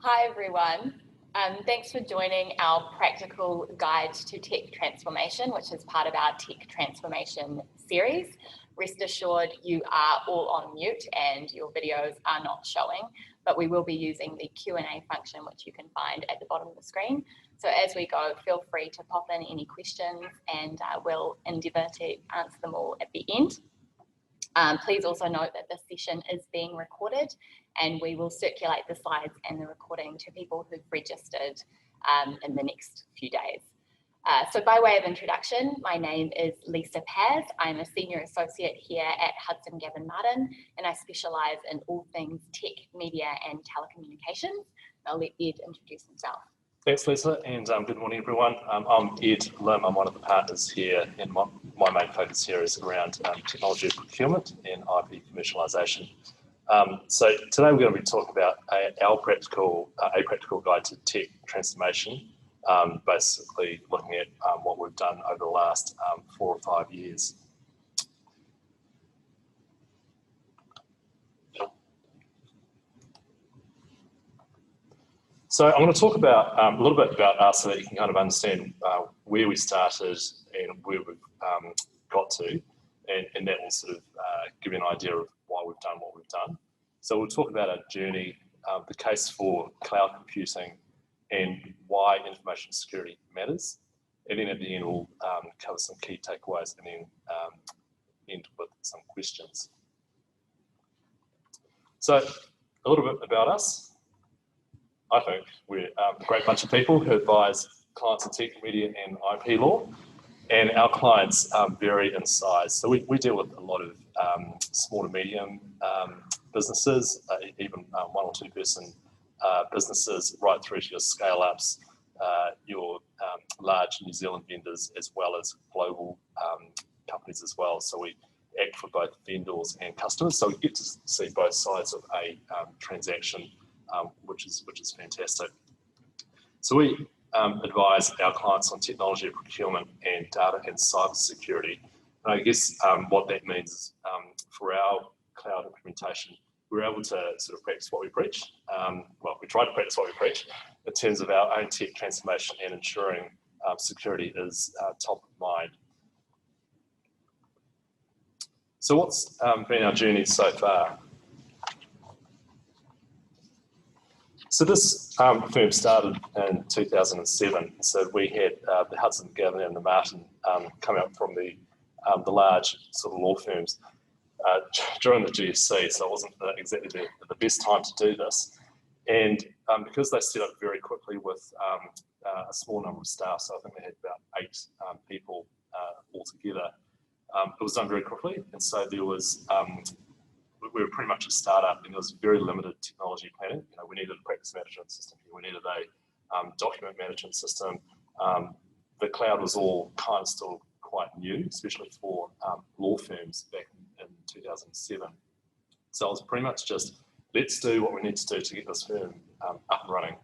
Hi everyone. Thanks for joining our practical guide to tech transformation, which is part of our tech transformation series. Rest assured you are all on mute and your videos are not showing, but we will be using the Q&A function, which you can find at the bottom of the screen. So as we go, feel free to pop in any questions and we'll endeavour to answer them all at the end. Please also note that this session is being recorded and we will circulate the slides and the recording to people who've registered in the next few days. So by way of introduction, my name is Lisa Paz. I'm a Senior Associate here at Hudson Gavin Martin and I specialise in all things tech, media and telecommunications. I'll let Ed introduce himself. Thanks, Lisa, and good morning, everyone. I'm Ed Lim. I'm one of the partners here, and my main focus here is around technology procurement and IP commercialisation. So today we're going to be talking about a practical guide to tech transformation, basically looking at what we've done over the last 4 or 5 years. So I'm going to talk about a little bit about us so that you can kind of understand where we started and where we've got to, and that will sort of give you an idea of why we've done what we've done. So we'll talk about our journey, the case for cloud computing, and why information security matters. And then at the end we'll cover some key takeaways and then end with some questions. So a little bit about us. I think we're a great bunch of people who advise clients in tech, media and IP law, and our clients vary in size. So we deal with a lot of small to medium businesses, even 1 or 2 person businesses, right through to your scale-ups, your large New Zealand vendors, as well as global companies as well. So we act for both vendors and customers, so we get to see both sides of a transaction, which is fantastic. So we advise our clients on technology procurement and data and cybersecurity. And I guess what that means is for our cloud implementation, we're able to sort of practice what we preach. Well, we try to practice what we preach in terms of our own tech transformation and ensuring security is top of mind. So what's been our journey so far? So this firm started in 2007. So we had the Hudson Gavin and the Martin coming up from the large sort of law firms during the GFC. So it wasn't exactly the best time to do this. And because they set up very quickly with a small number of staff, so I think they had about 8 people altogether, it was done very quickly. And so there was we were pretty much a startup, and there was very limited technology planning. You know, we needed a practice management system. We needed a document management system. The cloud was all kind of still quite new, especially for law firms back in 2007. So it was pretty much just, let's do what we need to do to get this firm up and running.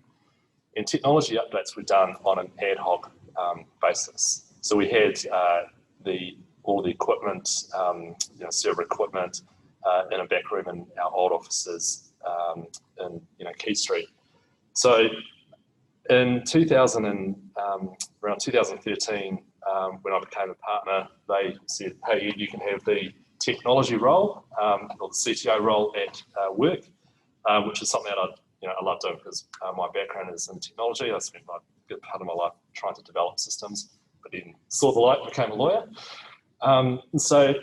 And technology updates were done on an ad hoc basis. So we had all the equipment, server equipment, in a back room in our old offices in Key Street. So in around 2013, when I became a partner, they said, "Hey, you can have the technology role or the CTO role at work," which is something that I love doing because my background is in technology. I spent a good part of my life trying to develop systems, but then saw the light and became a lawyer. And so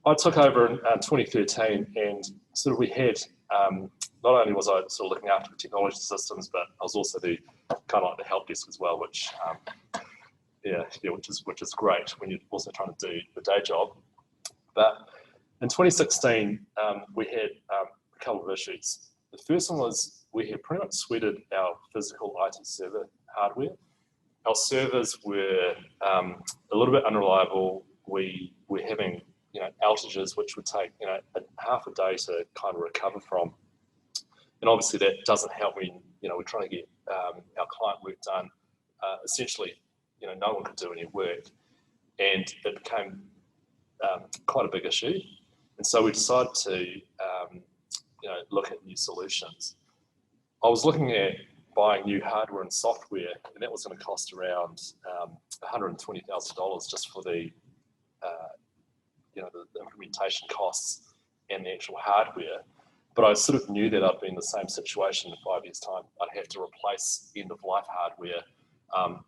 I took over in 2013, and sort of we had, not only was I sort of looking after the technology systems, but I was also the kind of like the help desk as well, which is great when you're also trying to do the day job. But in 2016, we had a couple of issues. The first one was we had pretty much sweated our physical IT server hardware. Our servers were a little bit unreliable. We were having outages which would take half a day to kind of recover from, and obviously that doesn't help when we're trying to get our client work done. Essentially, no one could do any work, and it became quite a big issue. And so we decided to look at new solutions. I was looking at buying new hardware and software, and that was going to cost around $120,000 just for the the implementation costs and the actual hardware. But I sort of knew that I'd be in the same situation in 5 years' time. I'd have to replace end-of-life hardware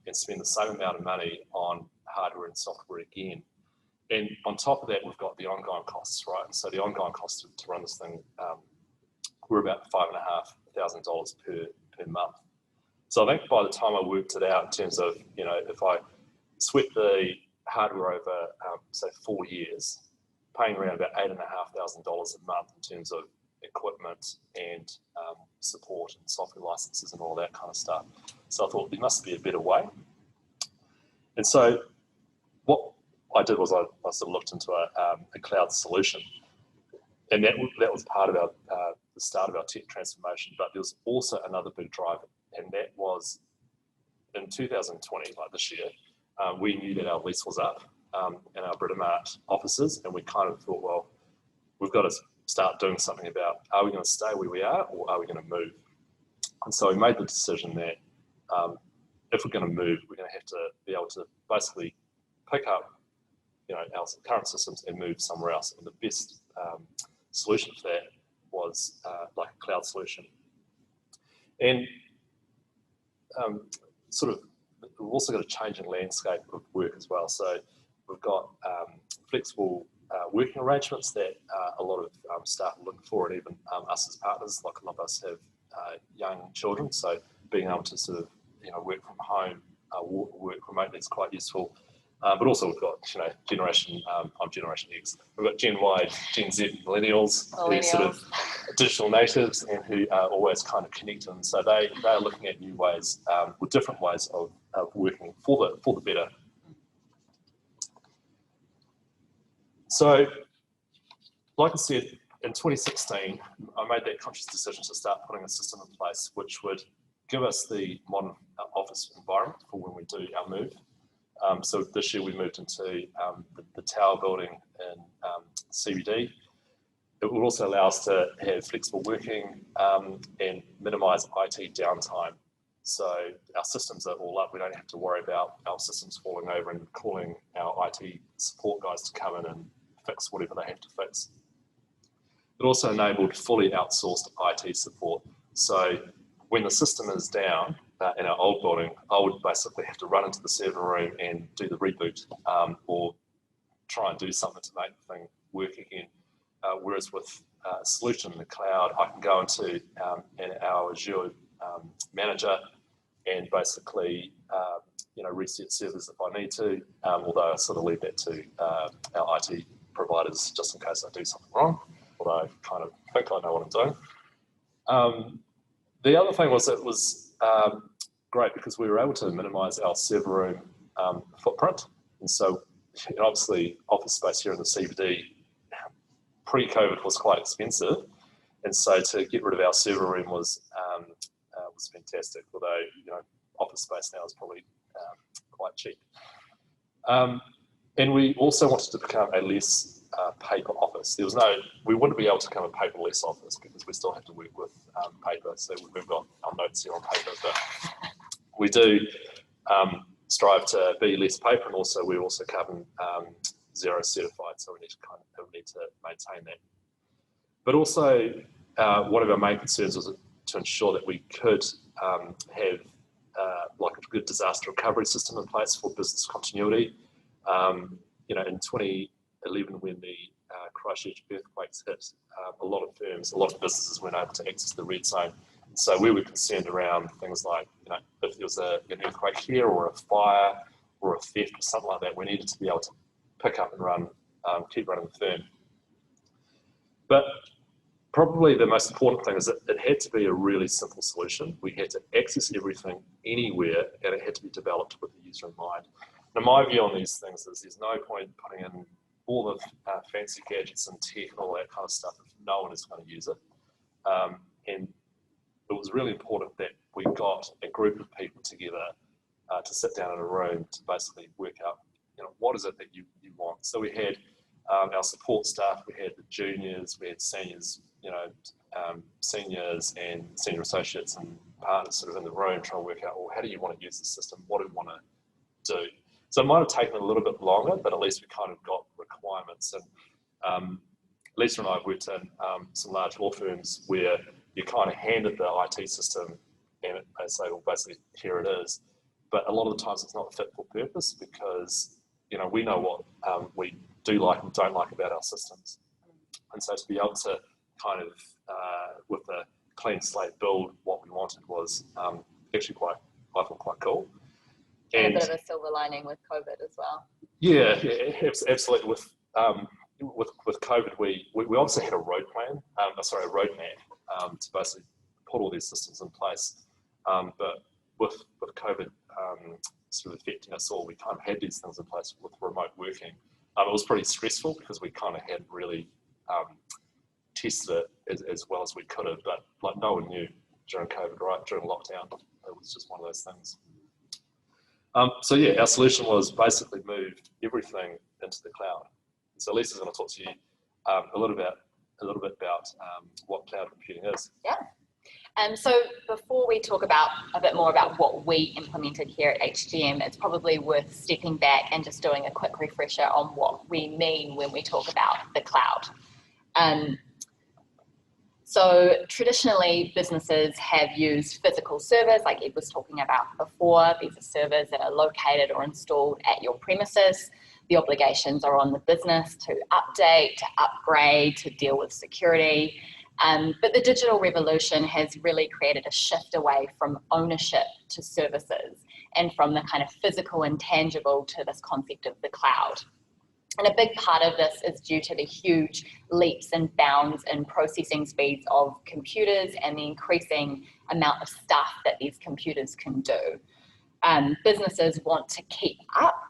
and spend the same amount of money on hardware and software again. And on top of that, we've got the ongoing costs, right? So the ongoing costs to run this thing were about $5,500 per month. So I think by the time I worked it out in terms of, if I swept the hardware over, say, 4 years, paying around about $8,500 a month in terms of equipment and support and software licenses and all that kind of stuff. So I thought there must be a better way. And so what I did was I sort of looked into a cloud solution, and that was part of the start of our tech transformation. But there was also another big driver, and that was in 2020, like this year, we knew that our lease was up in our Britomart offices, and we kind of thought, well, we've got to start doing something about, are we going to stay where we are or are we going to move? And so we made the decision that if we're going to move, we're going to have to be able to basically pick up our current systems and move somewhere else. And the best solution for that was like a cloud solution. And we've also got a changing landscape of work as well. So we've got flexible working arrangements that a lot of staff are looking for, and even us as partners, like a lot of us have young children, so being able to sort of work from home, work remotely is quite useful. But also we've got generation, I'm Generation X. We've got Gen Y, Gen Z, millennials, who are sort of digital natives and who are always kind of connected. And so they are looking at new ways, or different ways of working for the better. So, like I said, in 2016, I made that conscious decision to start putting a system in place which would give us the modern office environment for when we do our move. So this year we moved into the tower building in CBD. It will also allow us to have flexible working and minimise IT downtime. So our systems are all up. We don't have to worry about our systems falling over and calling our IT support guys to come in and fix whatever they have to fix. It also enabled fully outsourced IT support. So when the system is down in our old building, I would basically have to run into the server room and do the reboot or try and do something to make the thing work again. Whereas with a solution in the cloud, I can go into our Azure manager and basically reset servers if I need to, although I sort of leave that to our IT providers just in case I do something wrong, although I kind of think I know what I'm doing. The other thing was it was great because we were able to minimise our server room footprint. And so obviously office space here in the CBD pre-COVID was quite expensive. And so to get rid of our server room was fantastic, although office space now is probably quite cheap. And we also wanted to become a less paper office. We wouldn't be able to become a paperless office because we still have to work with paper. So we've got our notes here on paper, but we do strive to be less paper, and also we're also carbon zero certified, so we need to maintain that. But also, one of our main concerns was to ensure that we could have like a good disaster recovery system in place for business continuity. In 2011, when the Christchurch earthquakes hit, a lot of businesses weren't able to access the red zone. So we were concerned around things like, if there was an earthquake here or a fire or a theft or something like that, we needed to be able to pick up and run, keep running the firm. But probably the most important thing is that it had to be a really simple solution. We had to access everything anywhere, and it had to be developed with the user in mind. Now, my view on these things is there's no point putting in all the fancy gadgets and tech and all that kind of stuff if no one is going to use it. And it was really important that we got a group of people together to sit down in a room to basically work out, what is it that you want. So we had our support staff, we had the juniors, we had seniors, seniors and senior associates and partners sort of in the room trying to work out, well, how do you want to use the system? What do we want to do? So it might have taken a little bit longer, but at least we kind of got requirements. And Lisa and I have worked in some large law firms where you kind of handed the IT system and they say, well, basically, here it is. But a lot of the times it's not fit for purpose because, you know, we know what we do like and don't like about our systems. And so to be able to kind of, with a clean slate build what we wanted was actually quite cool. And a bit of a silver lining with COVID as well. Yeah, absolutely. With COVID, we obviously had a roadmap to basically put all these systems in place. But with COVID sort of affecting us all, we kind of had these things in place with remote working. It was pretty stressful because we kind of hadn't really tested it as well as we could have, but like no one knew during COVID, right? During lockdown, it was just one of those things. So yeah, our solution was basically moved everything into the cloud. So Lisa's going to talk to you a little bit about what cloud computing is. Yeah. So before we talk about a bit more about what we implemented here at HGM, it's probably worth stepping back and just doing a quick refresher on what we mean when we talk about the cloud. So traditionally, businesses have used physical servers, like Ed was talking about before. These are servers that are located or installed at your premises. The obligations are on the business to update, to upgrade, to deal with security. But the digital revolution has really created a shift away from ownership to services and from the kind of physical and tangible to this concept of the cloud. And a big part of this is due to the huge leaps and bounds in processing speeds of computers and the increasing amount of stuff that these computers can do. Businesses want to keep up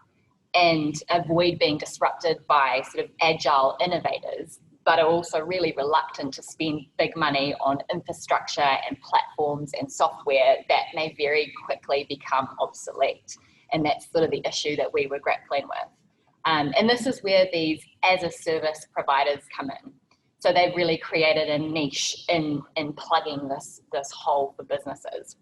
and avoid being disrupted by sort of agile innovators, but are also really reluctant to spend big money on infrastructure and platforms and software that may very quickly become obsolete. And that's sort of the issue that we were grappling with. And this is where these as-a-service providers come in. So they've really created a niche in plugging this hole for businesses.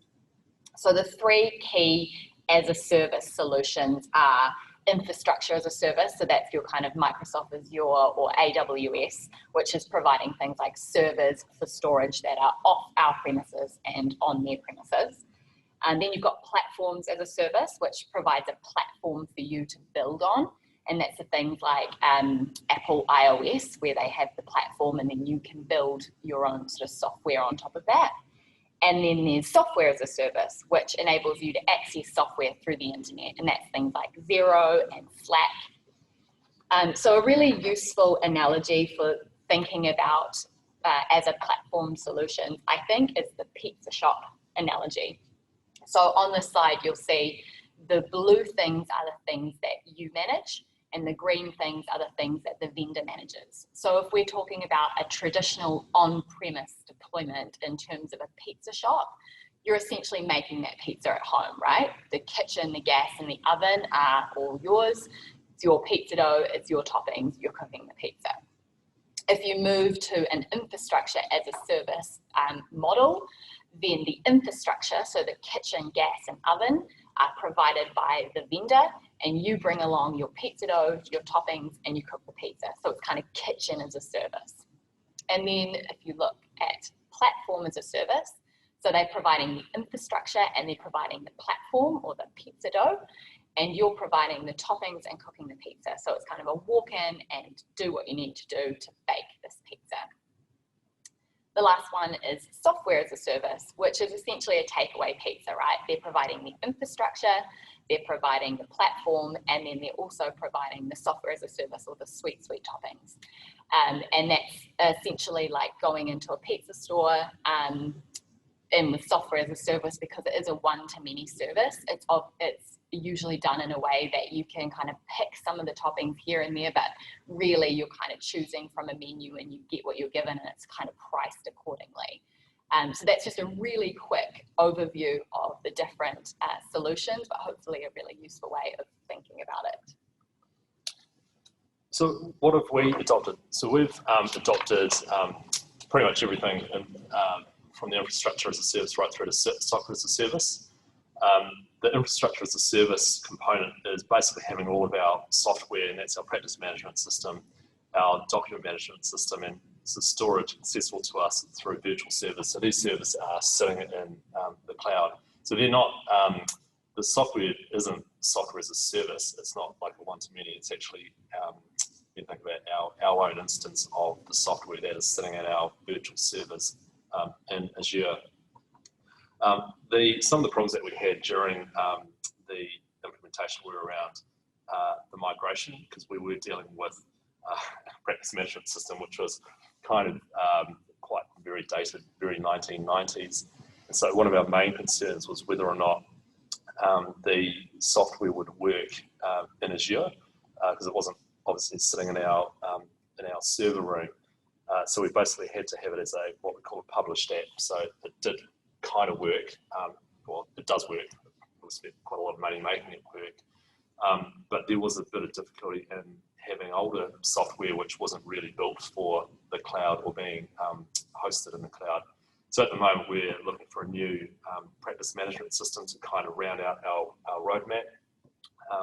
So the three key as-a-service solutions are infrastructure as a service. So that's your kind of Microsoft Azure or AWS, which is providing things like servers for storage that are off our premises and on their premises. And then you've got platforms as a service, which provides a platform for you to build on. And that's the things like Apple iOS, where they have the platform and then you can build your own sort of software on top of that. And then there's software as a service, which enables you to access software through the internet. And that's things like Xero and Slack. So a really useful analogy for thinking about as a platform solution, I think, is the pizza shop analogy. So on this side, you'll see the blue things are the things that you manage, and the green things are the things that the vendor manages. So if we're talking about a traditional on-premise deployment in terms of a pizza shop, you're essentially making that pizza at home, right? The kitchen, the gas, and the oven are all yours. It's your pizza dough, it's your toppings, you're cooking the pizza. If you move to an infrastructure as a service model, then the infrastructure, so the kitchen, gas, and oven, are provided by the vendor, and you bring along your pizza dough, your toppings, and you cook the pizza. So it's kind of kitchen as a service. And then if you look at platform as a service, so they're providing the infrastructure and they're providing the platform or the pizza dough, and you're providing the toppings and cooking the pizza. So it's kind of a walk in and do what you need to do to bake this pizza. The last one is software as a service, which is essentially a takeaway pizza, right? They're providing the infrastructure, they're providing the platform, and then they're also providing the software as a service or the sweet toppings. And that's essentially like going into a pizza store and with software as a service, because it is a one-to-many service. It's usually done in a way that you can kind of pick some of the toppings here and there, but really you're kind of choosing from a menu and you get what you're given, and it's kind of priced accordingly. So that's just a really quick overview of the different solutions, but hopefully a really useful way of thinking about it. So what have we adopted? So we've adopted pretty much everything from the infrastructure as a service right through to software as a service. The infrastructure as a service component is basically having all of our software, and that's our practice management system, our document management system, and the storage accessible to us through virtual servers. So these servers are sitting in the cloud. So they're not, the software isn't software as a service. It's not like a one-to-many. It's actually, you think about our own instance of the software that is sitting in our virtual servers in Azure. Some of the problems that we had during the implementation were around the migration, because we were dealing with a practice management system which was kind of quite very dated, very 1990s. And so one of our main concerns was whether or not the software would work in Azure, because it wasn't obviously sitting in our server room. So we basically had to have it as what we call a published app. So it did kind of work. Well, it does work. We spent quite a lot of money making it work. But there was a bit of difficulty in having older software which wasn't really built for the cloud or being hosted in the cloud. So at the moment we're looking for a new practice management system to kind of round out our roadmap.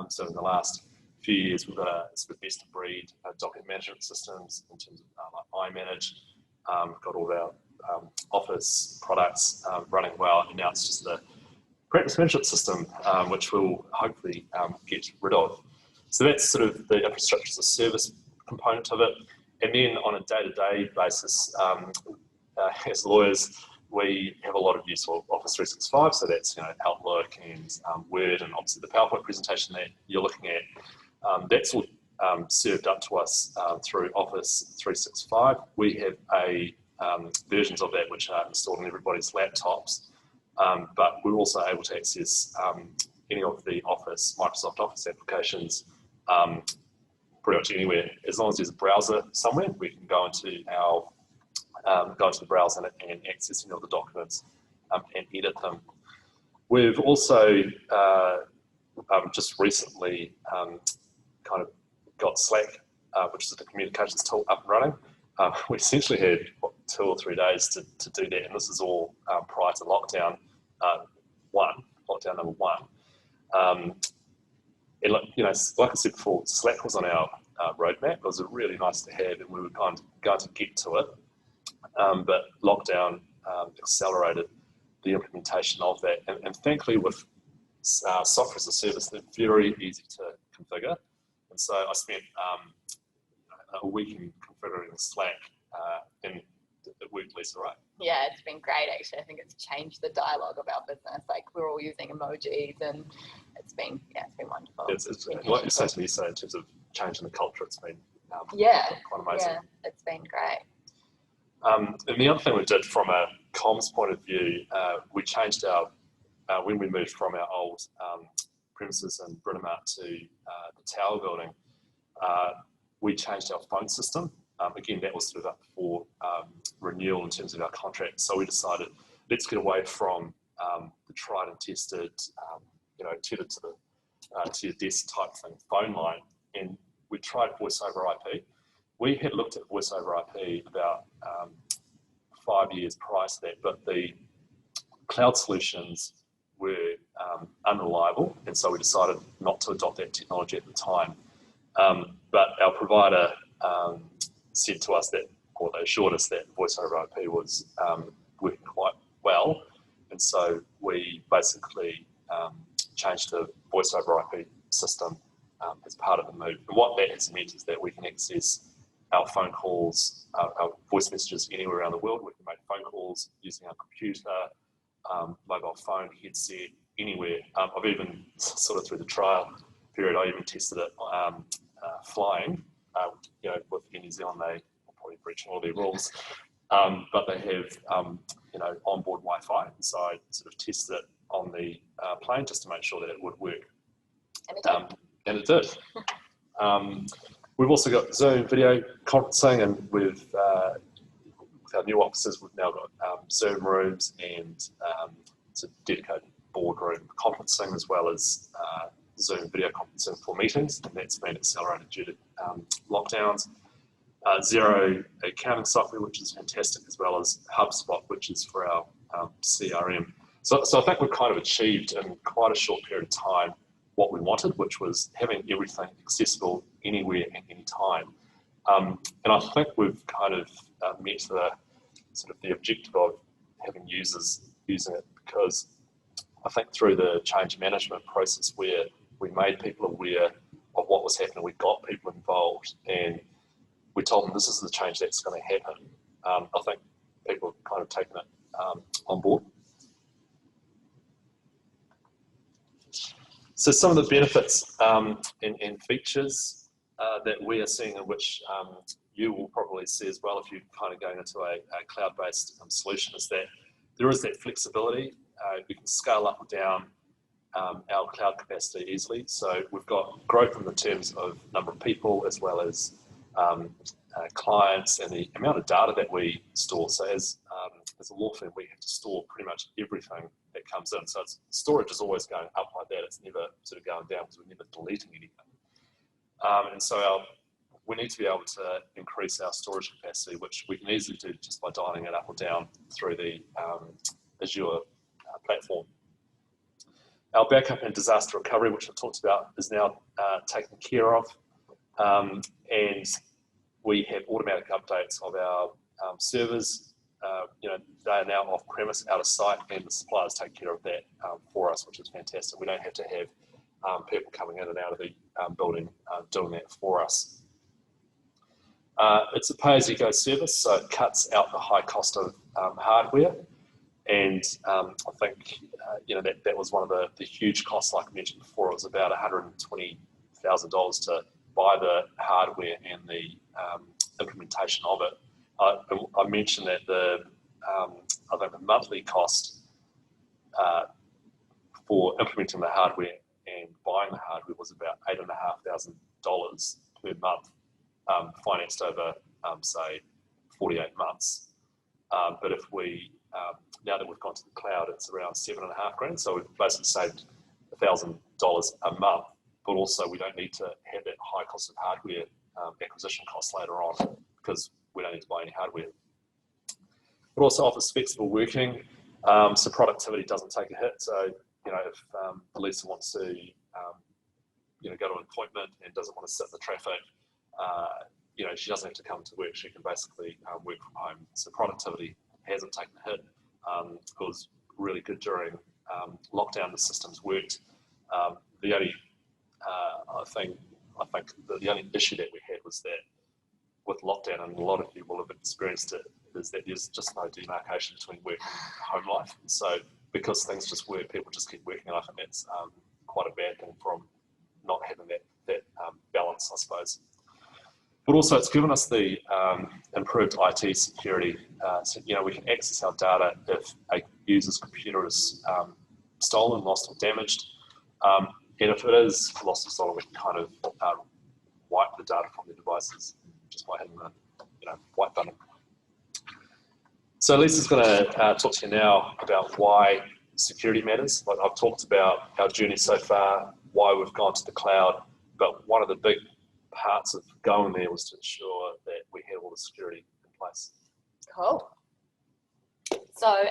So in the last few years we've got a sort of best of breed document management systems in terms of like iManage. We've got all of our Office products running well, and now it's just the practice management system which we'll hopefully get rid of. So that's sort of the infrastructure as a service component of it. And then on a day-to-day basis, as lawyers, we have a lot of use of Office 365. So that's Outlook and Word, and obviously the PowerPoint presentation that you're looking at. That's all served up to us through Office 365. We have versions of that which are installed on everybody's laptops, but we're also able to access any of the Microsoft Office applications pretty much anywhere. As long as there's a browser somewhere, we can go into the browser and access any of the documents and edit them. We've also just recently kind of got Slack, which is the communications tool, up and running. We essentially had 2 or 3 days to do that, and this is all prior to lockdown number one. And like I said before, Slack was on our roadmap. It was really nice to have, and we were going to get to it. But lockdown accelerated the implementation of that. And thankfully, with software as a service, they're very easy to configure. And so I spent a week in configuring Slack, and it worked, Lisa, right? Yeah, it's been great actually. I think it's changed the dialogue of our business. Like we're all using emojis, and it's been wonderful. It's what you say to me, so in terms of changing the culture, it's been quite amazing. Yeah, it's been great. And the other thing we did from a comms point of view, we changed when we moved from our old premises in Britomart to the Tower building, we changed our phone system. Again, that was sort of up for renewal in terms of our contract. So we decided, let's get away from the tried and tested, tethered to your desk type thing, phone line, and we tried voice over IP. We had looked at voice over IP about 5 years prior to that, but the cloud solutions were unreliable, and so we decided not to adopt that technology at the time. But our provider said to us that, or they assured us that voice over IP was working quite well, and so we basically changed to voice over IP system as part of the move. And what that has meant is that we can access our phone calls, our voice messages anywhere around the world. We can make phone calls using our computer, mobile phone, headset, anywhere. I've even sort of through the trial period, I even tested it flying. With Air New Zealand, they are probably breaching all their rules, but they have onboard Wi-Fi. So I sort of tested it on the plane just to make sure that it would work. And it did. We've also got Zoom video conferencing, and with our new offices, we've now got Zoom rooms and it's a dedicated boardroom conferencing, as well as Zoom video conferencing for meetings, and that's been accelerated due to lockdowns. Xero accounting software, which is fantastic, as well as HubSpot, which is for our CRM. So I think we've kind of achieved in quite a short period of time what we wanted, which was having everything accessible anywhere at any time. And I think we've kind of met the sort of the objective of having users using it, because I think through the change management process where we made people aware of what was happening, we got people involved, and we told them this is the change that's going to happen. I think people have kind of taken it on board. So some of the benefits and features that we are seeing, and which you will probably see as well if you're kind of going into a cloud-based solution, is that there is that flexibility. We can scale up or down our cloud capacity easily. So we've got growth in the terms of number of people, as well as clients, and the amount of data that we store. So as a law firm, we have to store pretty much everything that comes in. So storage is always going up like that. It's never sort of going down, because we're never deleting anything. And so we need to be able to increase our storage capacity, which we can easily do just by dialing it up or down through the Azure platform. Our backup and disaster recovery, which I talked about, is now taken care of. And we have automatic updates of our servers. They are now off premise, out of sight, and the suppliers take care of that for us, which is fantastic. We don't have to have people coming in and out of the building doing that for us. It's a pay-as-you-go service, so it cuts out the high cost of hardware. And I think that was one of the huge costs, like I mentioned before. It was about $120,000 to buy the hardware and the implementation of it. I mentioned that I think the monthly cost for implementing the hardware and buying the hardware was about $8,500 per month, financed over, say, 48 months. But if we, now that we've gone to the cloud, it's around $7,500. So we've basically saved $1,000 a month, but also we don't need to have that high cost of hardware acquisition costs later on, because we don't need to buy any hardware. It also offers flexible working, so productivity doesn't take a hit. So, if Elisa wants to, go to an appointment and doesn't want to sit in the traffic, she doesn't have to come to work. She can basically work from home. So productivity hasn't taken a hit. It was really good during lockdown. The systems worked. The only, I think the only issue that we had was that with lockdown, and a lot of you will have experienced it, is that there's just no demarcation between work and home life. So because things just work, people just keep working. And I think that's quite a bad thing from not having that balance, I suppose. But also, it's given us the improved IT security. So we can access our data if a user's computer is stolen, lost, or damaged. And if it is lost or stolen, we can kind of wipe the data from the devices just by hitting the white button. So Lisa's going to talk to you now about why security matters. Like I've talked about our journey so far, why we've gone to the cloud, but one of the big parts of going there was to ensure that we had all the security in place. Cool. So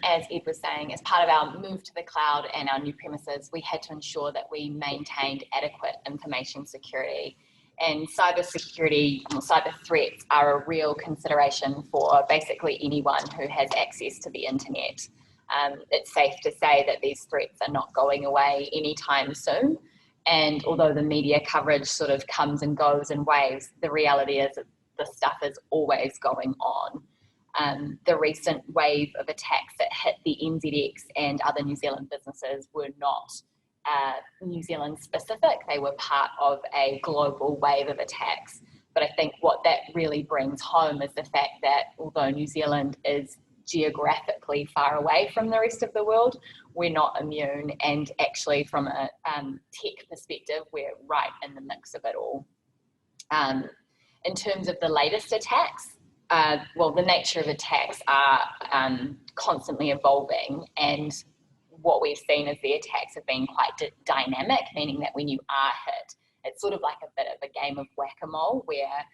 as Ed was saying, as part of our move to the cloud and our new premises, we had to ensure that we maintained adequate information security. And cybersecurity, cyber threats are a real consideration for basically anyone who has access to the internet. It's safe to say that these threats are not going away anytime soon. And although the media coverage sort of comes and goes in waves, the reality is that the stuff is always going on. The recent wave of attacks that hit the NZX and other New Zealand businesses were not New Zealand specific. They were part of a global wave of attacks. But I think what that really brings home is the fact that although New Zealand is geographically far away from the rest of the world, we're not immune, and actually from a tech perspective, we're right in the mix of it all. In terms of the latest attacks, the nature of attacks are constantly evolving, and what we've seen is the attacks have been quite dynamic, meaning that when you are hit, it's sort of like a bit of a game of whack-a-mole where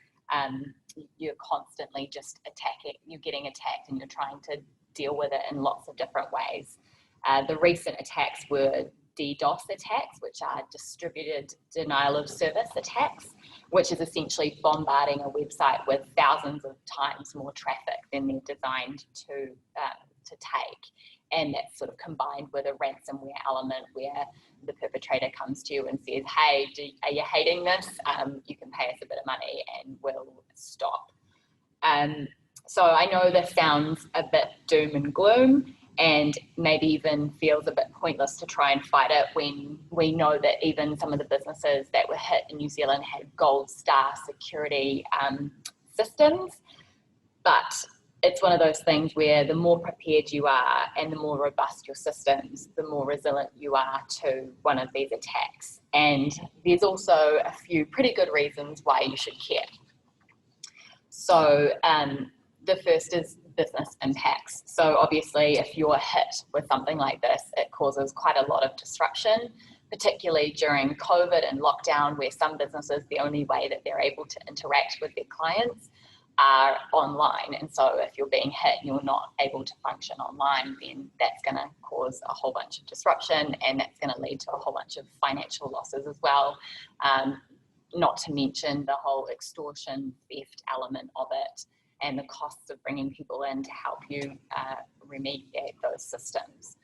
you're constantly just you're getting attacked and you're trying to deal with it in lots of different ways. The recent attacks were DDoS attacks, which are distributed denial of service attacks, which is essentially bombarding a website with thousands of times more traffic than they're designed to take. And that's sort of combined with a ransomware element where the perpetrator comes to you and says, hey, are you hating this? You can pay us a bit of money and we'll stop. So I know this sounds a bit doom and gloom and maybe even feels a bit pointless to try and fight it when we know that even some of the businesses that were hit in New Zealand had gold star security systems. But it's one of those things where the more prepared you are and the more robust your systems, the more resilient you are to one of these attacks. And there's also a few pretty good reasons why you should care. So the first is business impacts. So obviously if you're hit with something like this, it causes quite a lot of disruption, particularly during COVID and lockdown, where some businesses, the only way that they're able to interact with their clients are online. And so if you're being hit and you're not able to function online, then that's going to cause a whole bunch of disruption, and that's going to lead to a whole bunch of financial losses as well. Not to mention the whole extortion theft element of it and the costs of bringing people in to help you remediate those systems.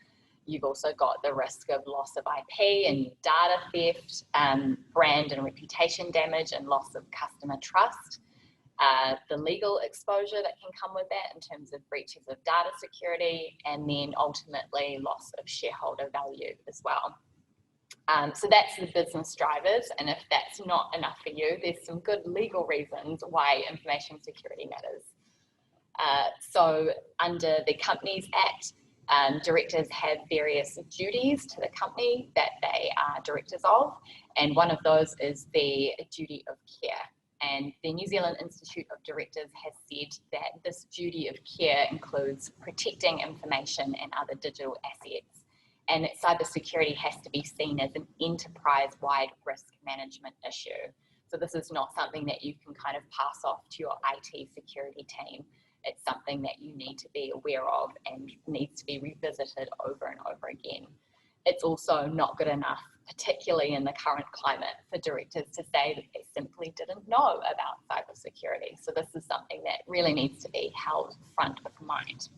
You've also got the risk of loss of IP and data theft, brand and reputation damage, and loss of customer trust. The legal exposure that can come with that in terms of breaches of data security, and then ultimately loss of shareholder value as well. So that's the business drivers, and if that's not enough for you, there's some good legal reasons why information security matters. So under the Companies Act, directors have various duties to the company that they are directors of, and one of those is the duty of care. And the New Zealand Institute of Directors has said that this duty of care includes protecting information and other digital assets, and that cybersecurity has to be seen as an enterprise-wide risk management issue. So this is not something that you can kind of pass off to your IT security team. It's something that you need to be aware of and needs to be revisited over and over again. It's also not good enough, particularly in the current climate, for directors to say that they simply didn't know about cybersecurity. So this is something that really needs to be held front of mind.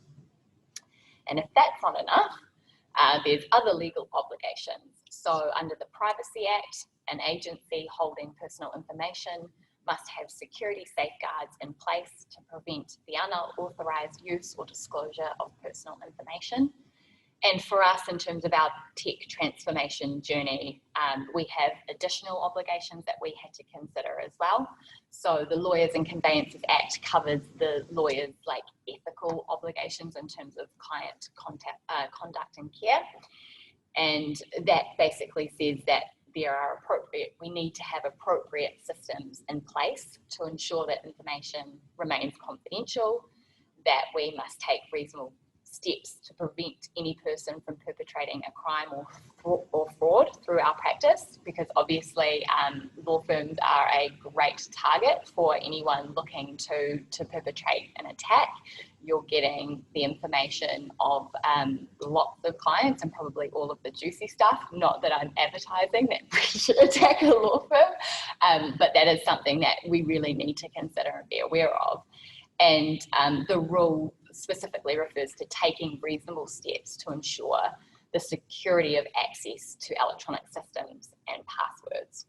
And if that's not enough, there's other legal obligations. So under the Privacy Act, an agency holding personal information must have security safeguards in place to prevent the unauthorized use or disclosure of personal information. And for us, in terms of our tech transformation journey, we have additional obligations that we had to consider as well. So the Lawyers and Conveyancers Act covers the lawyers' ethical obligations in terms of client conduct and care. And that basically says that we need to have appropriate systems in place to ensure that information remains confidential, that we must take reasonable steps to prevent any person from perpetrating a crime or fraud through our practice, because obviously law firms are a great target for anyone looking to perpetrate an attack. You're getting the information of lots of clients and probably all of the juicy stuff. Not that I'm advertising that we should attack a law firm, but that is something that we really need to consider and be aware of. And the rule specifically refers to taking reasonable steps to ensure the security of access to electronic systems and passwords.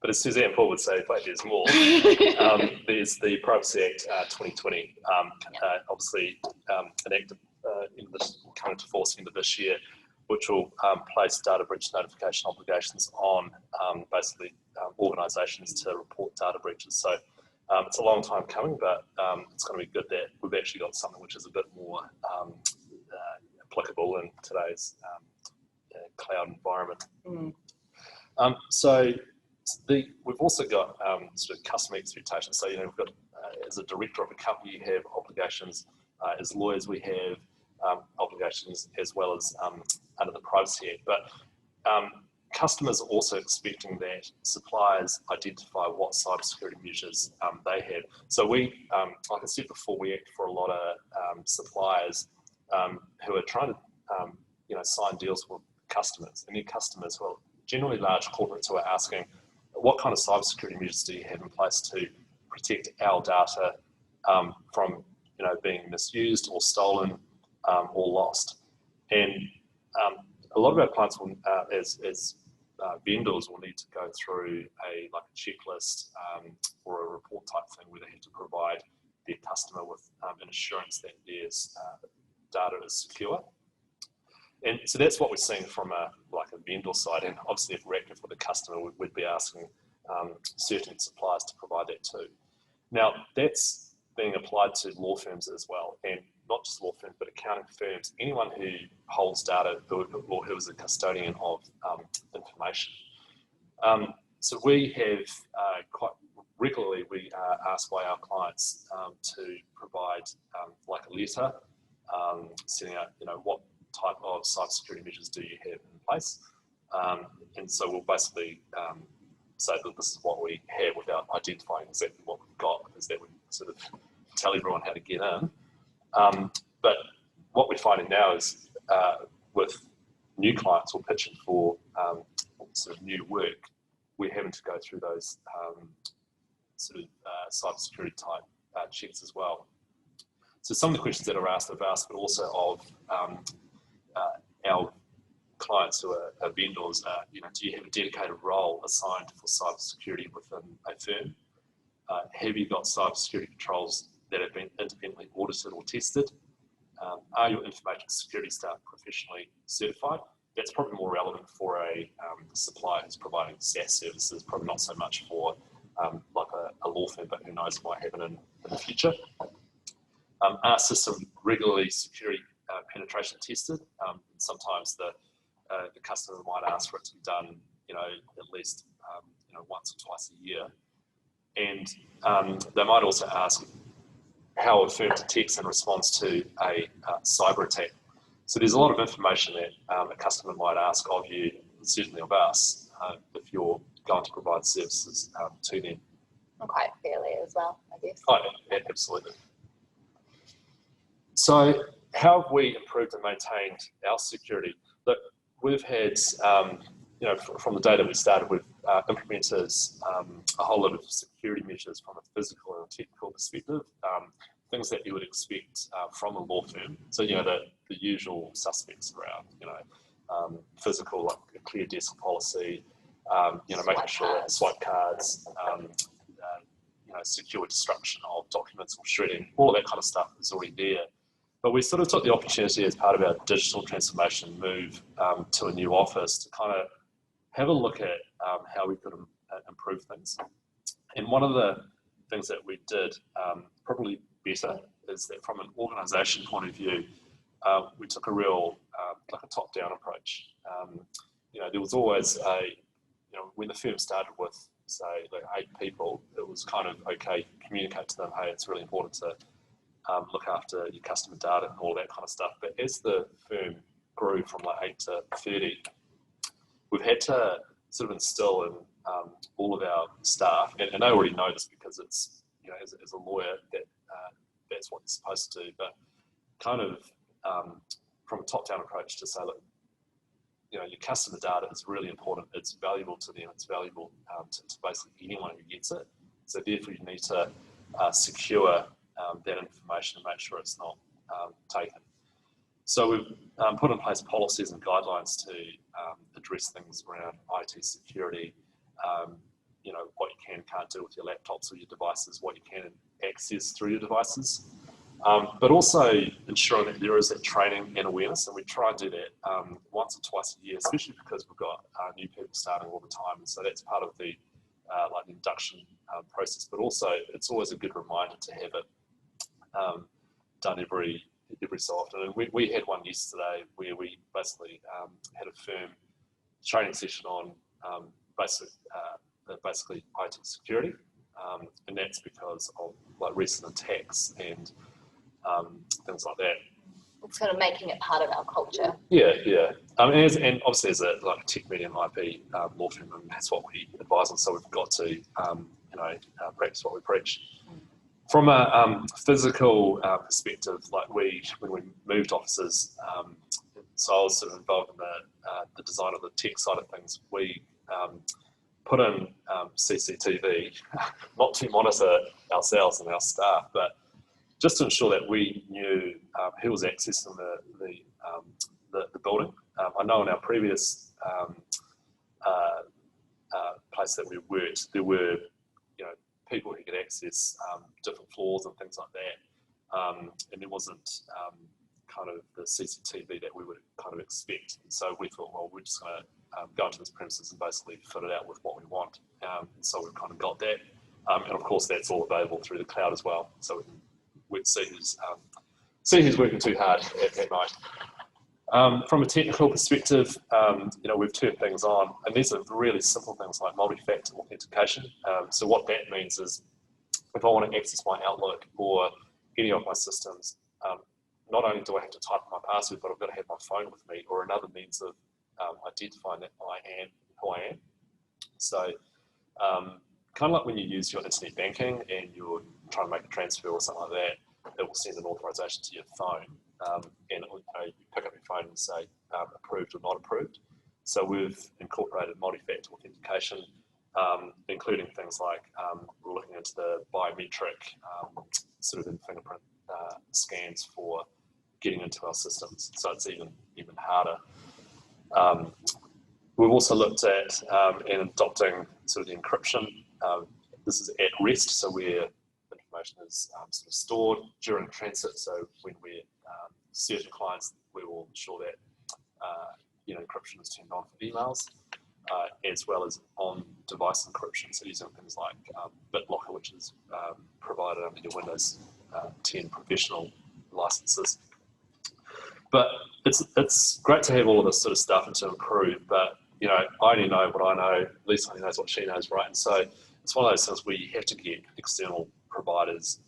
But as Suzanne Paul would say, but there's more. There's the Privacy Act 2020, obviously enacted coming to force into this year, which will place data breach notification obligations on basically organisations to report data breaches. So it's a long time coming, but it's going to be good that we've actually got something which is a bit more applicable in today's cloud environment. So we've also got sort of customer expectations. So, we've got, as a director of a company, you have obligations. As lawyers, we have obligations as well as under the Privacy Act. But customers are also expecting that suppliers identify what cybersecurity measures they have. So we, like I said before, we act for a lot of suppliers who are trying to, sign deals with customers, and their customers who are generally large corporates who are asking, what kind of cybersecurity measures do you have in place to protect our data from, being misused or stolen or lost? And a lot of our clients will, as vendors, will need to go through a checklist or a report type thing where they have to provide their customer with an assurance that their data is secure. And so that's what we're seeing from a vendor side. And obviously, if we're active with a customer, we'd be asking certain suppliers to provide that too. Now, that's being applied to law firms as well, and not just law firms, but accounting firms, anyone who holds data or who is a custodian of information. So we have quite regularly, we are asked by our clients to provide a letter setting out, what type of cybersecurity measures do you have in place? And so we'll basically say that this is what we have without identifying exactly what we've got, because that would sort of tell everyone how to get in. But what we're finding now is with new clients or pitching for sort of new work, we're having to go through those cybersecurity type checks as well. So some of the questions that are asked, but also of our clients who are vendors, do you have a dedicated role assigned for cybersecurity within a firm? Have you got cybersecurity controls that have been independently audited or tested? Are your information security staff professionally certified? That's probably more relevant for a supplier who's providing SaaS services, probably not so much for a law firm, but who knows what might happen in the future. Are systems regularly security penetration tested? Sometimes the customer might ask for it to be done, at least once or twice a year. And they might also ask how a firm detects and responds to a cyber attack. So there's a lot of information that a customer might ask of you, certainly of us, if you're going to provide services to them. And quite fairly as well, I guess. Oh, yeah, absolutely. So how have we improved and maintained our security? Look, we've had, from the day that we started, we've implemented a whole lot of security measures from a physical and a technical perspective, things that you would expect from a law firm. So, the usual suspects around, physical, like a clear desk policy, making sure that swipe cards, secure destruction of documents or shredding, all of that kind of stuff is already there. But we sort of took the opportunity as part of our digital transformation move to a new office to kind of have a look at how we could improve things. And one of the things that we did probably better is that from an organisation point of view, we took a real, a top-down approach. There was always when the firm started with, say, 8 people, it was kind of okay, communicate to them, hey, it's really important to look after your customer data and all that kind of stuff. But as the firm grew from 8 to 30, we've had to sort of instill in all of our staff, and they already know this because it's, as a lawyer, that's what you're supposed to do, but kind of from a top-down approach to say, look, your customer data is really important. It's valuable to them. It's valuable to basically anyone who gets it. So therefore, you need to secure that information and make sure it's not taken. So we've put in place policies and guidelines to address things around IT security, what you can and can't do with your laptops or your devices, what you can access through your devices, but also ensuring that there is that training and awareness, and we try and do that once or twice a year, especially because we've got new people starting all the time, and so that's part of the induction process, but also it's always a good reminder to have it done every so often. And we had one yesterday where we basically had a firm training session on basically IT security, and that's because of recent attacks and things like that. sort of making it part of our culture. Yeah, yeah. And obviously as a tech medium IP law firm, that's what we advise on. So we've got to practice what we preach. From a physical perspective, when we moved offices, so I was sort of involved in the design of the tech side of things. We put in CCTV, not to monitor ourselves and our staff, but just to ensure that we knew who was accessing the building. I know in our previous place that we worked, there were people who could access different floors and things like that, and there wasn't kind of the CCTV that we would kind of expect. And so we thought, well, we're just going to go into this premises and basically fit it out with what we want. And so we've kind of got that, and of course that's all available through the cloud as well. So we can see who's working too hard at night. From a technical perspective, we've turned things on, and these are really simple things like multi-factor authentication. So what that means is, if I want to access my Outlook or any of my systems, not only do I have to type my password, but I've got to have my phone with me or another means of identifying that I am who I am. So kind of like when you use your internet banking and you're trying to make a transfer or something like that, it will send an authorization to your phone. And you pick up your phone and say approved or not approved. So we've incorporated multi-factor authentication, including things like we're looking into the biometric sort of fingerprint scans for getting into our systems. So it's even harder. We've also looked at and adopting sort of the encryption. This is at rest, so where information is sort of stored during transit. So when we're certain clients, we will ensure that encryption is turned on for emails, as well as on-device encryption. So using things like BitLocker, which is provided under your Windows 10 professional licenses. But it's great to have all of this sort of stuff and to improve. But I only know what I know. Lisa only knows what she knows, right? And so it's one of those things where you have to get external providers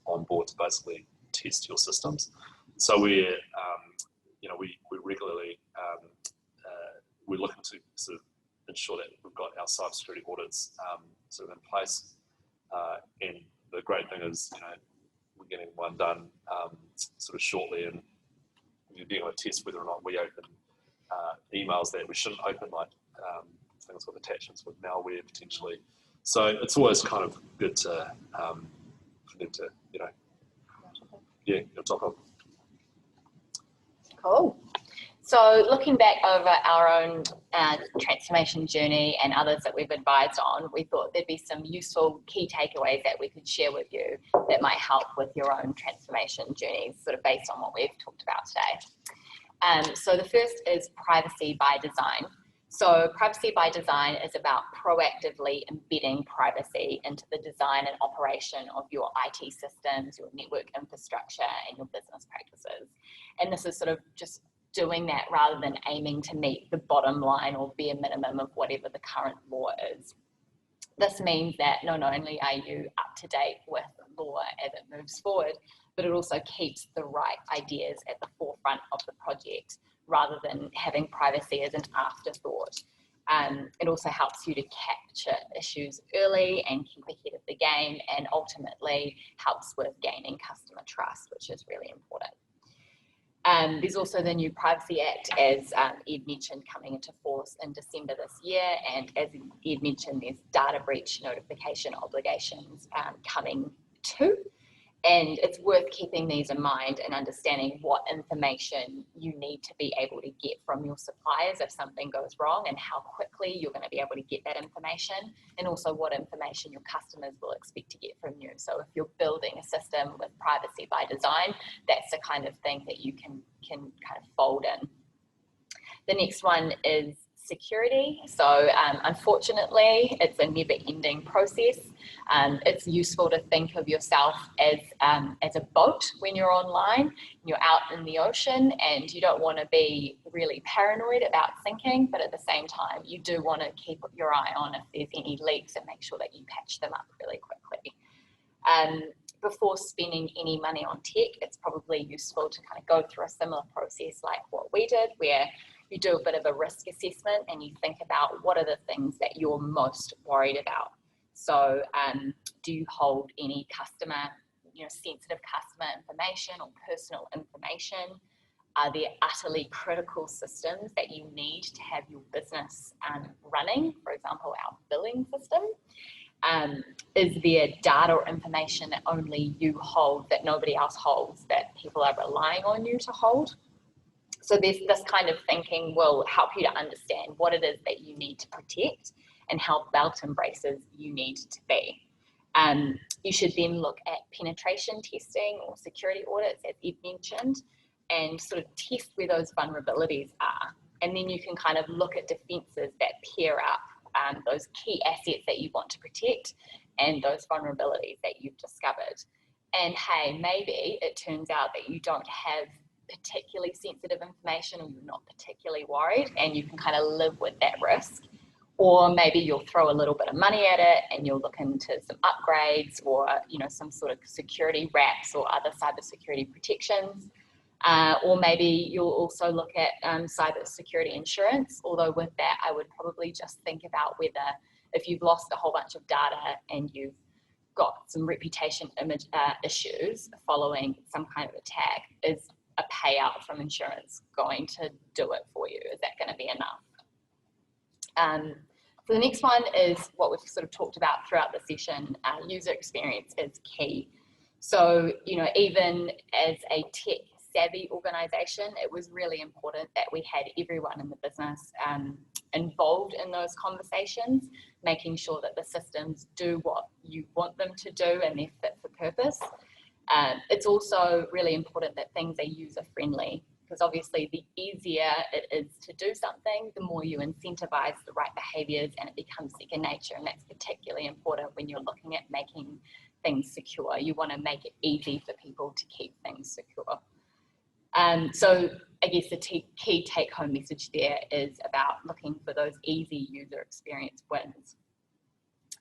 on board to basically test your systems. So we regularly we're looking to sort of ensure that we've got our cybersecurity audits sort of in place. And the great thing is, we're getting one done sort of shortly, and we're being able to test whether or not we open emails that we shouldn't open, like things with attachments with malware potentially. So it's always kind of good to for them to top up. Cool. So looking back over our own transformation journey and others that we've advised on, we thought there'd be some useful key takeaways that we could share with you that might help with your own transformation journeys, sort of based on what we've talked about today. So the first is privacy by design. So privacy by design is about proactively embedding privacy into the design and operation of your IT systems, your network infrastructure, and your business practices. And this is sort of just doing that rather than aiming to meet the bottom line or bare minimum of whatever the current law is. This means that not only are you up to date with law as it moves forward, but it also keeps the right ideas at the forefront of the project rather than having privacy as an afterthought. It also helps you to capture issues early and keep ahead of the game, and ultimately helps with gaining customer trust, which is really important. There's also the new Privacy Act, as Ed mentioned, coming into force in December this year. And as Ed mentioned, there's data breach notification obligations coming too. And it's worth keeping these in mind and understanding what information you need to be able to get from your suppliers if something goes wrong, and how quickly you're going to be able to get that information, and also what information your customers will expect to get from you. So if you're building a system with privacy by design, that's the kind of thing that you can kind of fold in. The next one is security. So unfortunately, it's a never-ending process. It's useful to think of yourself as a boat when you're online. You're out in the ocean and you don't want to be really paranoid about sinking, but at the same time, you do want to keep your eye on if there's any leaks and make sure that you patch them up really quickly. before spending any money on tech, it's probably useful to kind of go through a similar process like what we did, where you do a bit of a risk assessment and you think about what are the things that you're most worried about. So do you hold any customer, sensitive customer information or personal information? Are there utterly critical systems that you need to have your business running? For example, our billing system. Is there data or information that only you hold that nobody else holds, that people are relying on you to hold? So this kind of thinking will help you to understand what it is that you need to protect and how belt and braces you need to be. You should then look at penetration testing or security audits, as Ed mentioned, and sort of test where those vulnerabilities are. And then you can kind of look at defenses that pair up those key assets that you want to protect and those vulnerabilities that you've discovered. And hey, maybe it turns out that you don't have particularly sensitive information, or you're not particularly worried, and you can kind of live with that risk. Or maybe you'll throw a little bit of money at it and you'll look into some upgrades or some sort of security wraps or other cybersecurity protections. Or maybe you'll also look at cybersecurity insurance, although with that I would probably just think about whether, if you've lost a whole bunch of data and you've got some reputation issues following some kind of attack, is a payout from insurance going to do it for you? Is that going to be enough? So the next one is what we've sort of talked about throughout the session. User experience is key. So, even as a tech savvy organisation, it was really important that we had everyone in the business involved in those conversations, making sure that the systems do what you want them to do and they're fit for purpose. It's also really important that things are user friendly, because obviously the easier it is to do something, the more you incentivize the right behaviours and it becomes second nature. And that's particularly important when you're looking at making things secure. You want to make it easy for people to keep things secure. So I guess the key take-home message there is about looking for those easy user experience wins.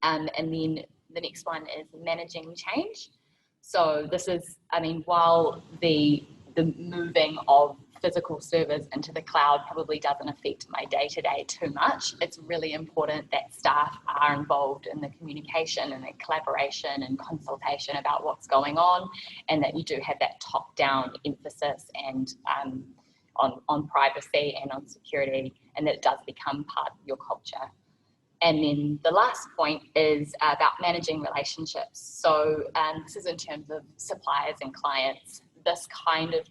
And then the next one is managing change. So this is, while the moving of physical servers into the cloud probably doesn't affect my day-to-day too much, it's really important that staff are involved in the communication and the collaboration and consultation about what's going on, and that you do have that top-down emphasis and on privacy and on security, and that it does become part of your culture. And then the last point is about managing relationships. So this is in terms of suppliers and clients. This kind of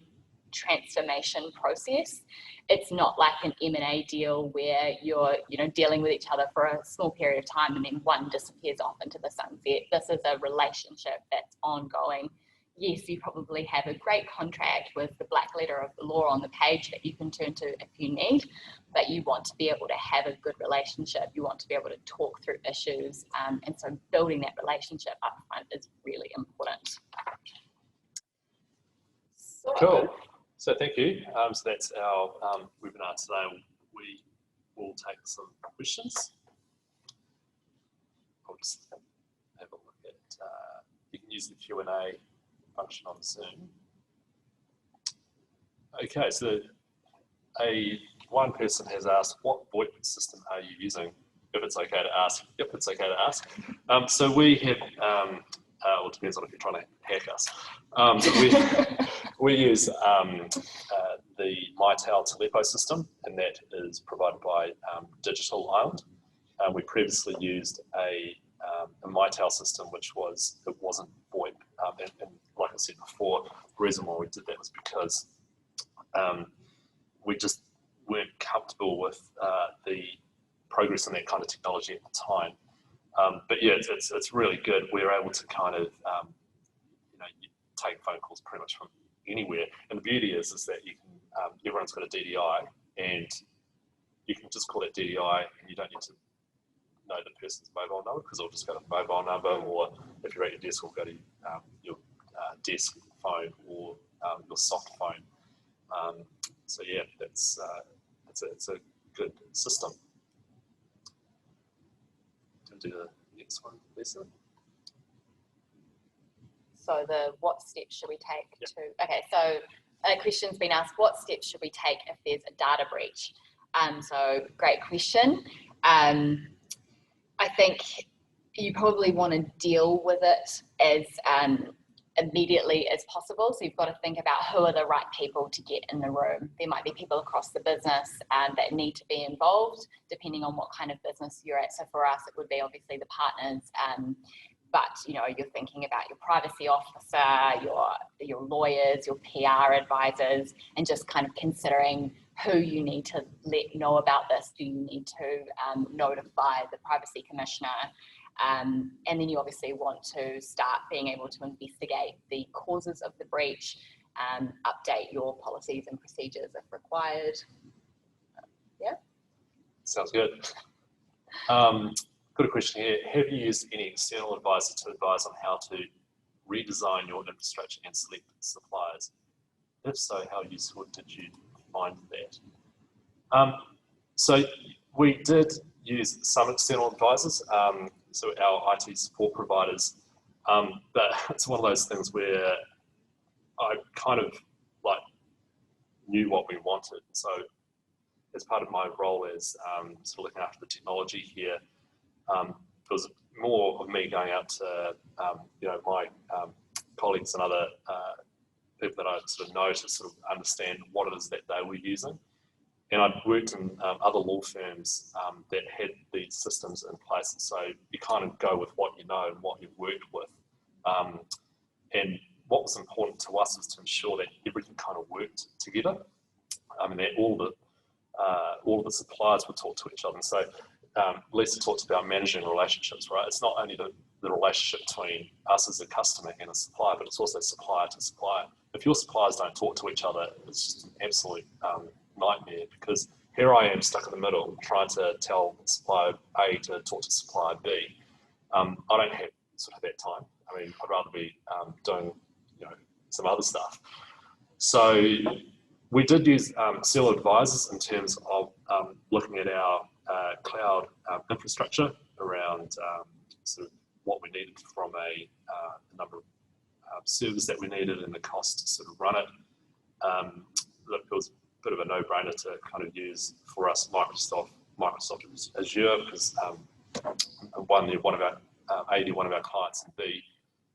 transformation process, it's not like an M&A deal where you're dealing with each other for a small period of time and then one disappears off into the sunset. This is a relationship that's ongoing. Yes, you probably have a great contract with the black letter of the law on the page that you can turn to if you need, but you want to be able to have a good relationship. You want to be able to talk through issues, and so building that relationship up front is really important. Cool. So thank you. So that's our webinar today. We will take some questions. I'll just have a look at, you can use the Q&A function on Zoom. Okay, so one person has asked, what VoIP system are you using? If it's okay to ask. Yep, it's okay to ask. So we have, well, it depends on if you're trying to hack us. We use the MyTower Telepo system, and that is provided by Digital Island. We previously used a MyTower system, which it wasn't VoIP. And like I said before, the reason why we did that was because we just weren't comfortable with the progress in that kind of technology at the time. But yeah, it's really good. We're able to kind of you take phone calls pretty much from anywhere. And the beauty is that you can everyone's got a DDI, and you can just call that DDI, and you don't need to know the person's mobile number, because it'll just go to the mobile number, or if you're at your desk, it'll go to your desk phone or your soft phone. So yeah, it's a good system. Do the next one, Lisa. So what steps should we take to, okay, so a question's been asked, what steps should we take if there's a data breach? So great question. I think you probably want to deal with it as immediately as possible. So you've got to think about who are the right people to get in the room. There might be people across the business that need to be involved, depending on what kind of business you're at. So for us, it would be obviously the partners, but you're thinking about your privacy officer, your lawyers, your PR advisors, and just kind of considering who you need to let know about this. Do you need to notify the privacy commissioner? And then you obviously want to start being able to investigate the causes of the breach, update your policies and procedures if required. Yeah. Sounds good. Got a question here. Have you used any external advisor to advise on how to redesign your infrastructure and select suppliers? If so, how useful did you find that? So we did use some external advisors, so our IT support providers, but it's one of those things where I kind of knew what we wanted. So as part of my role as sort of looking after the technology here, it was more of me going out to my colleagues and other people that I sort of know to sort of understand what it is that they were using. And I'd worked in other law firms that had these systems in place. So you kind of go with what you know and what you've worked with. And what was important to us was to ensure that everything kind of worked together. That all of the suppliers would talk to each other. And so Lisa talked about managing relationships, right? It's not only the relationship between us as a customer and a supplier, but it's also supplier to supplier. If your suppliers don't talk to each other, it's just an absolute nightmare, because here I am stuck in the middle trying to tell supplier A to talk to supplier B. I don't have sort of that time. I mean, I'd rather be doing some other stuff. So we did use external advisors in terms of looking at our cloud infrastructure around sort of what we needed from a number of servers that we needed and the cost to sort of run it. Look, it was a bit of a no-brainer to kind of use for us Microsoft Azure, because one of our clients, and B,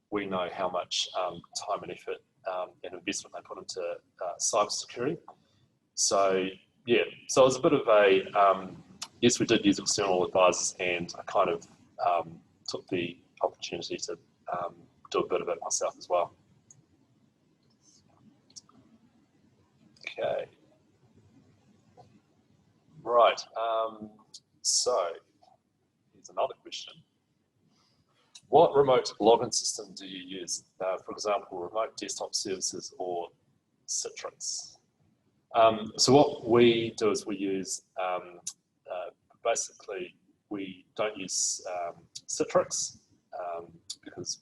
we know how much time and effort and investment they put into cybersecurity. So yeah, so it was a bit of a yes, we did use external advisors, and I kind of took the opportunity to do a bit of it myself as well. Okay. Right. So here's another question. What remote login system do you use? For example, remote desktop services or Citrix? So what we do is we use, basically, we don't use Citrix because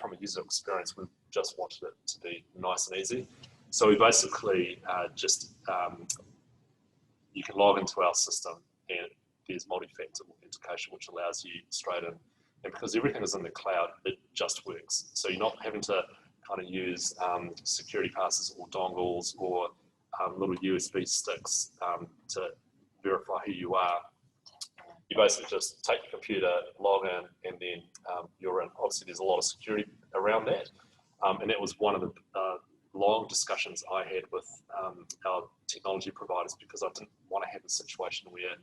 from a user experience, we just wanted it to be nice and easy. So we basically you can log into our system and there's multi-factor authentication, which allows you straight in. And because everything is in the cloud, it just works. So you're not having to kind of use security passes or dongles or little USB sticks to verify who you are. You basically just take your computer, log in, and then you're in. Obviously, there's a lot of security around that. And that was one of the long discussions I had with our technology providers, because I didn't want to have a situation where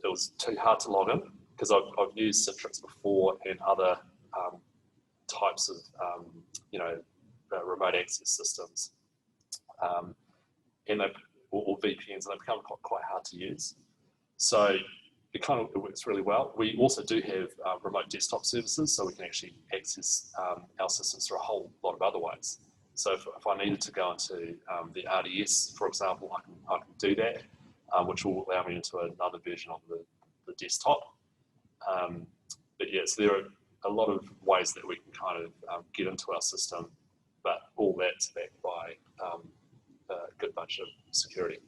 it was too hard to log in, because I've used Citrix before and other types of remote access systems, and or VPNs, and they become quite hard to use. So it works really well. We also do have remote desktop services, so we can actually access our systems through a whole lot of other ways. So if I needed to go into the RDS, for example, I can do that, which will allow me into another version of the desktop. But yeah, so there are a lot of ways that we can kind of get into our system, but all that's backed by a good bunch of security.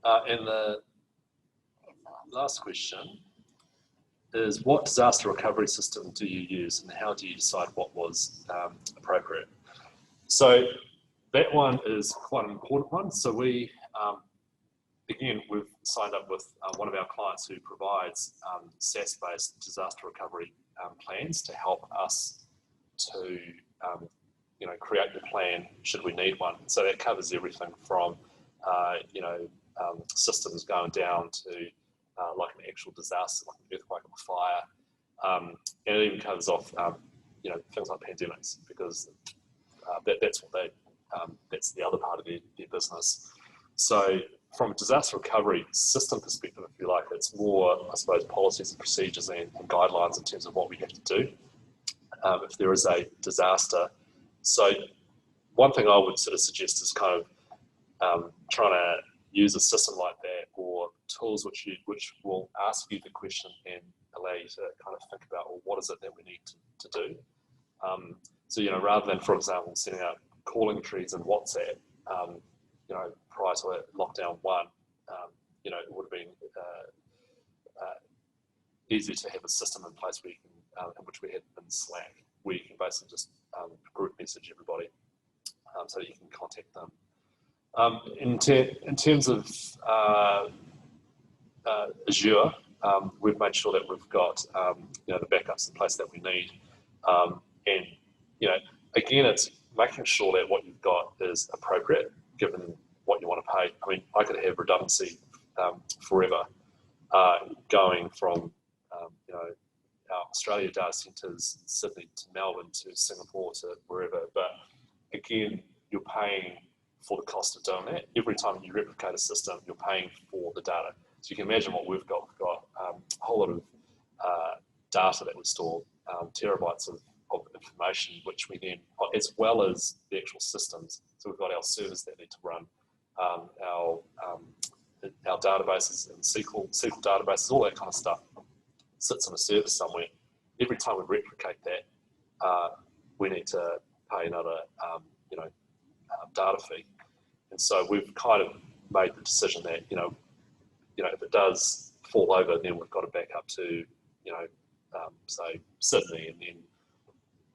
And the last question, is what disaster recovery system do you use, and how do you decide what was appropriate? So that one is quite an important one. So we, again, we've signed up with one of our clients who provides SaaS-based disaster recovery plans to help us to, create the plan should we need one. So that covers everything from, systems going down to like an actual disaster, like an earthquake or fire, and it even covers off, things like pandemics, because that's what that's the other part of their business. So from a disaster recovery system perspective, if you like, it's more, I suppose, policies and procedures and guidelines in terms of what we have to do if there is a disaster. So one thing I would sort of suggest is kind of trying to use a system like that, or tools which will ask you the question and allow you to kind of think about, well, what is it that we need to do? So, rather than, for example, setting up calling trees in WhatsApp, prior to lockdown one, it would have been easier to have a system in place where you can, in which we had in Slack, where you can basically just group message everybody so that you can contact them. In terms of Azure, we've made sure that we've got the backups in place that we need, and again, it's making sure that what you've got is appropriate given what you want to pay. I mean, I could have redundancy forever, going from our Australia data centres, Sydney to Melbourne to Singapore to wherever. But again, you're paying for the cost of doing that. Every time you replicate a system, you're paying for the data. So you can imagine what we've got. We've got a whole lot of data that we store, terabytes of information, which we then, as well as the actual systems. So we've got our servers that need to run, our databases and SQL databases, all that kind of stuff sits on a server somewhere. Every time we replicate that, we need to pay another, data fee. And so we've kind of made the decision that, if it does fall over, then we've got to back up to, say Sydney and then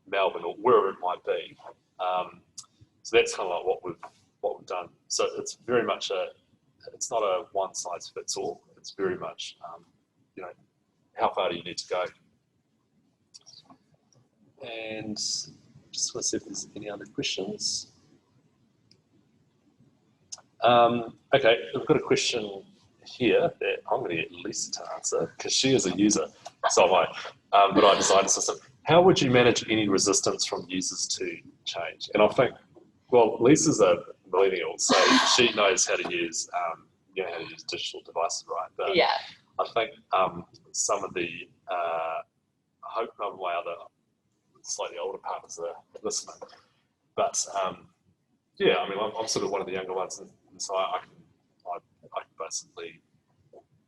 Melbourne or wherever it might be. So that's kind of like what we've done. So it's very much it's not a one size fits all. It's very much, how far do you need to go? And just want to see if there's any other questions. Okay, we've got a question here that I'm going to get Lisa to answer because she is a user, so am I. But I designed a system. How would you manage any resistance from users to change? And I think, well, Lisa's a millennial, so she knows how to use, how to use digital devices, right? But yeah. I think some of the, I hope none of my other slightly older partners are listening. But yeah, I mean, I'm sort of one of the younger ones, and so I can basically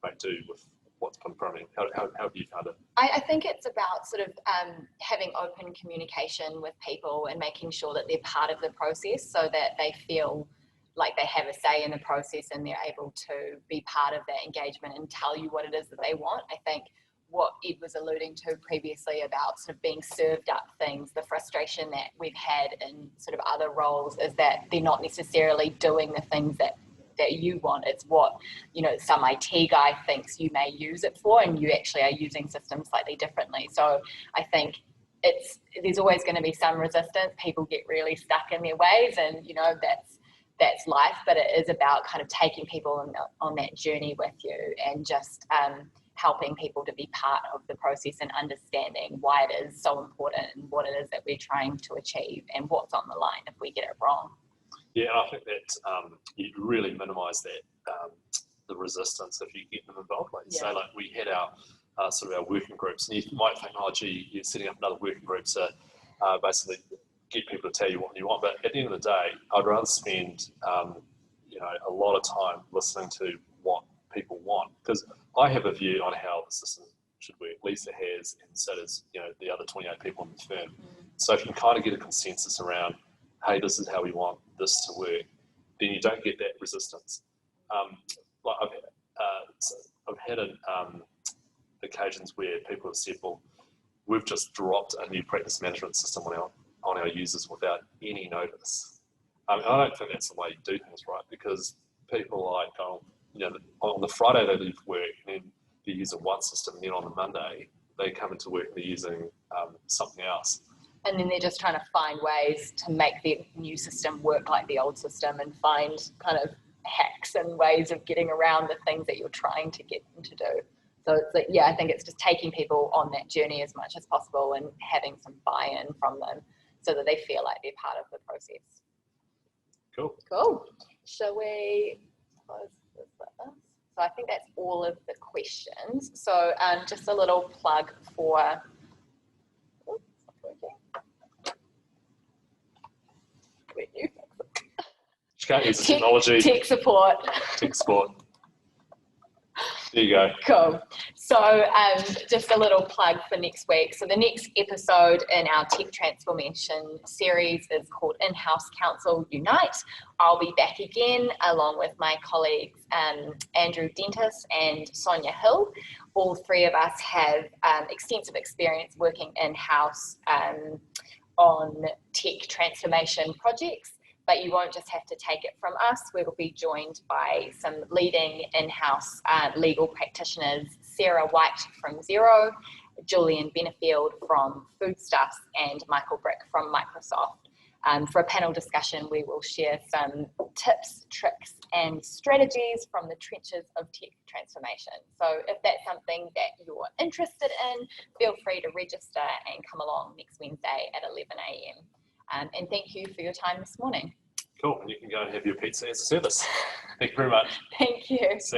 make do with what's put in front of me. How have you found it? I think it's about sort of having open communication with people and making sure that they're part of the process so that they feel like they have a say in the process and they're able to be part of that engagement and tell you what it is that they want. I think what Ed was alluding to previously about sort of being served up things, the frustration that we've had in sort of other roles is that they're not necessarily doing the things that you want. It's what, some IT guy thinks you may use it for, and you actually are using systems slightly differently. So I think there's always going to be some resistance. People get really stuck in their ways, and that's life, but it is about kind of taking people on that journey with you and just helping people to be part of the process and understanding why it is so important and what it is that we're trying to achieve and what's on the line if we get it wrong. Yeah, and I think that you really minimise that, the resistance if you get them involved. Like you say, like we had our sort of our working groups, and you might think, oh gee, you're setting up another working group to basically get people to tell you what you want. But at the end of the day, I'd rather spend a lot of time listening to what people want, because I have a view on how the system should work. Lisa has, and so does the other 28 people in the firm. So if you can kind of get a consensus around, hey, this is how we want this to work, then you don't get that resistance. Like I've had occasions where people have said, well, we've just dropped a new practice management system on our users without any notice. I don't think that's the way you do things, right? Because people like, on the Friday they leave work and then they're using one system, and then on the Monday they come into work and they're using something else. And then they're just trying to find ways to make their new system work like the old system and find kind of hacks and ways of getting around the things that you're trying to get them to do. So it's like, I think it's just taking people on that journey as much as possible and having some buy-in from them so that they feel like they're part of the process. Cool. Shall we close this with this? So I think that's all of the questions. So just a little plug for... She can't use the technology. Tech support. Tech support. There you go. Cool. So just a little plug for next week. So the next episode in our tech transformation series is called In-House Counsel Unite. I'll be back again along with my colleagues Andrew Dentis and Sonia Hill. All three of us have extensive experience working in-house on tech transformation projects. But you won't just have to take it from us. We will be joined by some leading in-house legal practitioners, Sarah White from Xero, Julian Benefield from Foodstuffs, and Michael Brick from Microsoft. For a panel discussion, we will share some tips, tricks, and strategies from the trenches of tech transformation. So if that's something that you're interested in, feel free to register and come along next Wednesday at 11 a.m. And thank you for your time this morning. Cool, and you can go and have your pizza as a service. Thank you very much. Thank you. See ya.